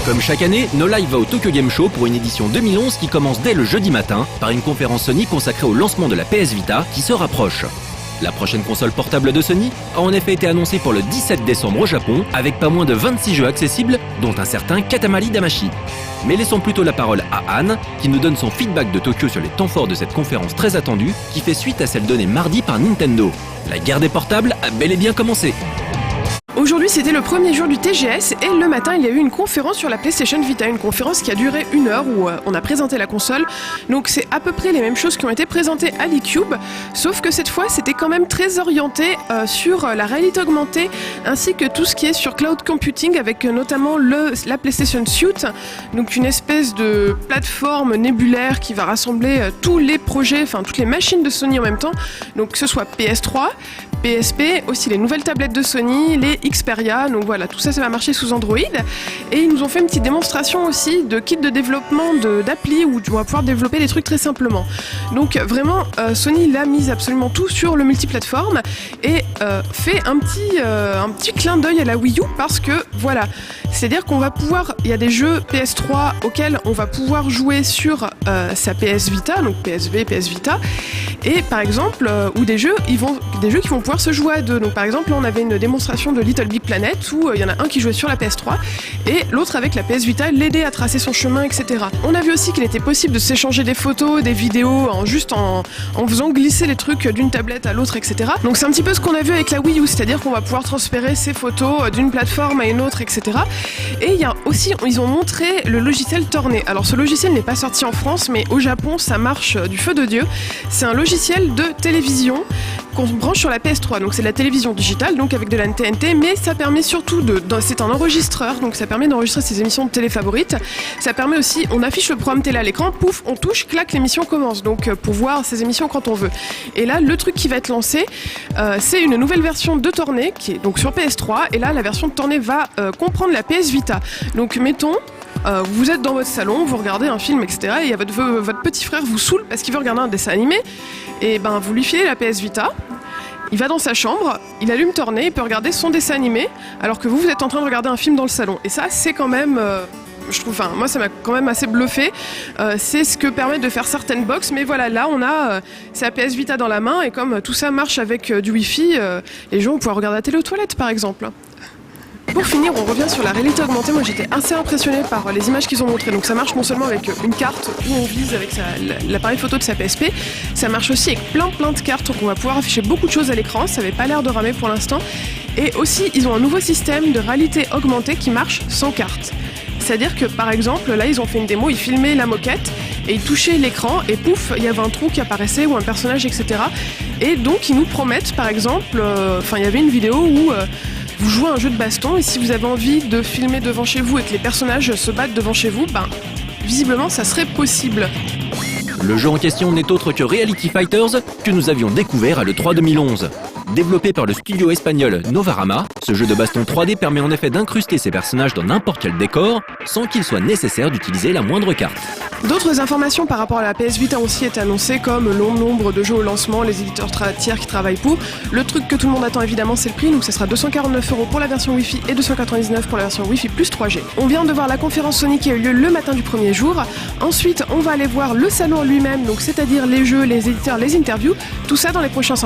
Comme chaque année, No Life va au Tokyo Game Show pour une édition 2011 qui commence dès le jeudi matin par une conférence Sony consacrée au lancement de la PS Vita qui se rapproche. La prochaine console portable de Sony a en effet été annoncée pour le 17 décembre au Japon avec pas moins de 26 jeux accessibles dont un certain Katamari Damacy. Mais laissons plutôt la parole à Anne qui nous donne son feedback de Tokyo sur les temps forts de cette conférence très attendue qui fait suite à celle donnée mardi par Nintendo. La guerre des portables a bel et bien commencé. Aujourd'hui, c'était le premier jour du TGS et le matin, il y a eu une conférence sur la PlayStation Vita, une conférence qui a duré 1 heure où on a présenté la console. Donc c'est à peu près les mêmes choses qui ont été présentées à l'eCube, sauf que cette fois, c'était quand même très orienté sur la réalité augmentée ainsi que tout ce qui est sur cloud computing avec notamment la PlayStation Suite, donc une espèce de plateforme nébulaire qui va rassembler tous les projets, enfin toutes les machines de Sony en même temps, donc que ce soit PS3, PSP, aussi les nouvelles tablettes de Sony, les Xperia, donc voilà, tout ça, ça va marcher sous Android. Et ils nous ont fait une petite démonstration aussi de kit de développement d'appli où tu vas pouvoir développer des trucs très simplement. Donc vraiment, Sony l'a mise absolument tout sur le multiplateforme et fait un petit clin d'œil à la Wii U parce que voilà, c'est-à-dire qu'on va pouvoir, il y a des jeux PS3 auxquels on va pouvoir jouer sur sa PS Vita, donc PSV, PS Vita, et par exemple, ou des jeux qui vont pouvoir se jouer à deux. Donc par exemple, là, on avait une démonstration de Little Big Planet où il y en a un qui jouait sur la PS3 et l'autre avec la PS Vita l'aidait à tracer son chemin, etc. On a vu aussi qu'il était possible de s'échanger des photos, des vidéos en faisant glisser les trucs d'une tablette à l'autre, etc. Donc c'est un petit peu ce qu'on a vu avec la Wii U, c'est-à-dire qu'on va pouvoir transférer ces photos d'une plateforme à une autre, etc. Et il y a aussi, ils ont montré le logiciel Tornay. Alors ce logiciel n'est pas sorti en France, mais au Japon ça marche du feu de Dieu. C'est un logiciel de télévision qu'on branche sur la PS3, donc c'est de la télévision digitale, donc avec de la TNT, mais ça permet surtout c'est un enregistreur, donc ça permet d'enregistrer ses émissions de télé favorites. Ça permet aussi, on affiche le programme télé à l'écran, pouf, on touche, clac, l'émission commence, donc pour voir ses émissions quand on veut. Et là, le truc qui va être lancé, c'est une nouvelle version de Tornay, qui est donc sur PS3, et là, la version de Tornay va comprendre la PS Vita. Donc mettons, vous êtes dans votre salon, vous regardez un film, etc. Et votre petit frère vous saoule parce qu'il veut regarder un dessin animé. Et ben vous lui filez la PS Vita, il va dans sa chambre, il allume Tornay, il peut regarder son dessin animé, alors que vous êtes en train de regarder un film dans le salon. Et ça, c'est quand même... je trouve, moi ça m'a quand même assez bluffé, c'est ce que permet de faire certaines box, mais voilà, là on a sa PS Vita dans la main et comme tout ça marche avec du Wi-Fi, les gens vont pouvoir regarder la télé aux toilettes par exemple. Pour finir, on revient sur la réalité augmentée. Moi j'étais assez impressionnée par les images qu'ils ont montrées. Donc ça marche non seulement avec une carte où on vise avec l'appareil photo de sa PSP, ça marche aussi avec plein de cartes, donc on va pouvoir afficher beaucoup de choses à l'écran. Ça n'avait pas l'air de ramer pour l'instant. Et aussi, ils ont un nouveau système de réalité augmentée qui marche sans carte. C'est-à-dire que par exemple, là ils ont fait une démo, ils filmaient la moquette et ils touchaient l'écran et pouf, il y avait un trou qui apparaissait ou un personnage, etc. Et donc ils nous promettent par exemple, il y avait une vidéo où vous jouez à un jeu de baston et si vous avez envie de filmer devant chez vous et que les personnages se battent devant chez vous, visiblement ça serait possible. Le jeu en question n'est autre que Reality Fighters que nous avions découvert à l'E3 2011. Développé par le studio espagnol Novarama, ce jeu de baston 3D permet en effet d'incruster ses personnages dans n'importe quel décor sans qu'il soit nécessaire d'utiliser la moindre carte. D'autres informations par rapport à la PS Vita ont aussi été annoncées comme le nombre de jeux au lancement, les éditeurs tiers qui travaillent pour. Le truc que tout le monde attend évidemment c'est le prix, donc ça sera 249 € pour la version Wi-Fi et 299 pour la version Wi-Fi plus 3G. On vient de voir la conférence Sony qui a eu lieu le matin du premier jour. Ensuite on va aller voir le salon lui-même, donc c'est-à-dire les jeux, les éditeurs, les interviews, tout ça dans les prochains 100%.